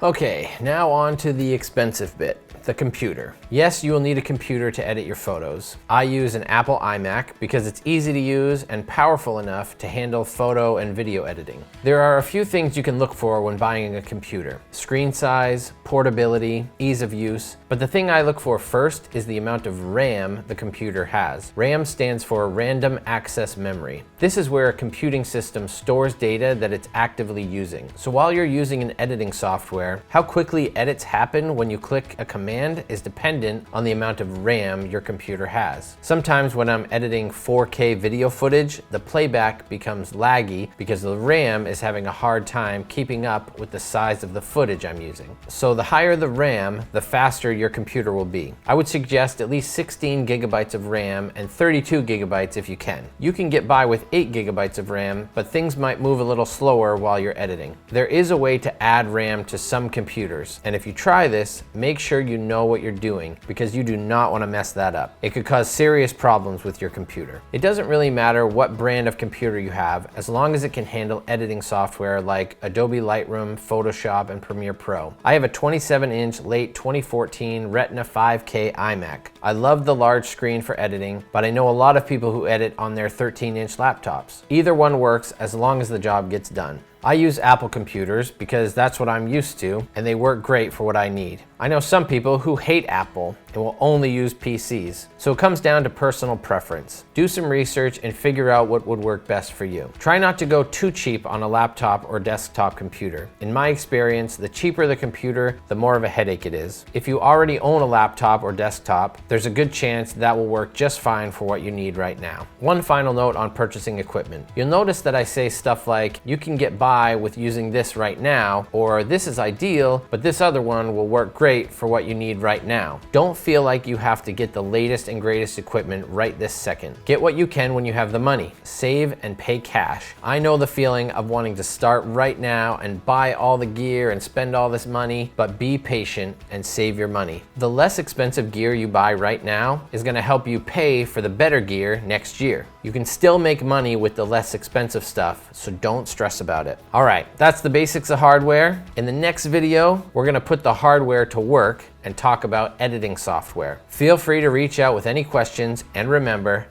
Okay, now on to the expensive bit. The computer. Yes, you will need a computer to edit your photos. I use an Apple iMac because it's easy to use and powerful enough to handle photo and video editing. There are a few things you can look for when buying a computer: screen size, portability, ease of use. But the thing I look for first is the amount of RAM the computer has. RAM stands for Random Access Memory. This is where a computing system stores data that it's actively using. So while you're using an editing software, how quickly edits happen when you click a command is dependent on the amount of RAM your computer has. Sometimes when I'm editing 4K video footage, the playback becomes laggy because the RAM is having a hard time keeping up with the size of the footage I'm using. So the higher the RAM, the faster your computer will be. I would suggest at least 16 gigabytes of RAM and 32 gigabytes if you can. You can get by with 8 gigabytes of RAM, but things might move a little slower while you're editing. There is a way to add RAM to some computers, and if you try this, make sure you know what you're doing, because you do not want to mess that up. It could cause serious problems with your computer. It doesn't really matter what brand of computer you have, as long as it can handle editing software like Adobe Lightroom, Photoshop, and Premiere Pro. I have a 27-inch late 2014 Retina 5K iMac. I love the large screen for editing, but I know a lot of people who edit on their 13-inch laptops. Either one works as long as the job gets done. I use Apple computers because that's what I'm used to, and they work great for what I need. I know some people who hate Apple and will only use PCs. So it comes down to personal preference. Do some research and figure out what would work best for you. Try not to go too cheap on a laptop or desktop computer. In my experience, the cheaper the computer, the more of a headache it is. If you already own a laptop or desktop, there's a good chance that will work just fine for what you need right now. One final note on purchasing equipment. You'll notice that I say stuff like, you can get by with using this right now, or this is ideal, but this other one will work great for what you need right now. Don't feel like you have to get the latest and greatest equipment right this second. Get what you can when you have the money. Save and pay cash. I know the feeling of wanting to start right now and buy all the gear and spend all this money, but be patient and save your money. The less expensive gear you buy right now is going to help you pay for the better gear next year. You can still make money with the less expensive stuff, so don't stress about it. All right, that's the basics of hardware. In the next video, we're going to put the hardware to work and talk about editing software. Feel free to reach out with any questions, and remember,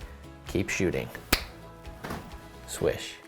keep shooting. Swish.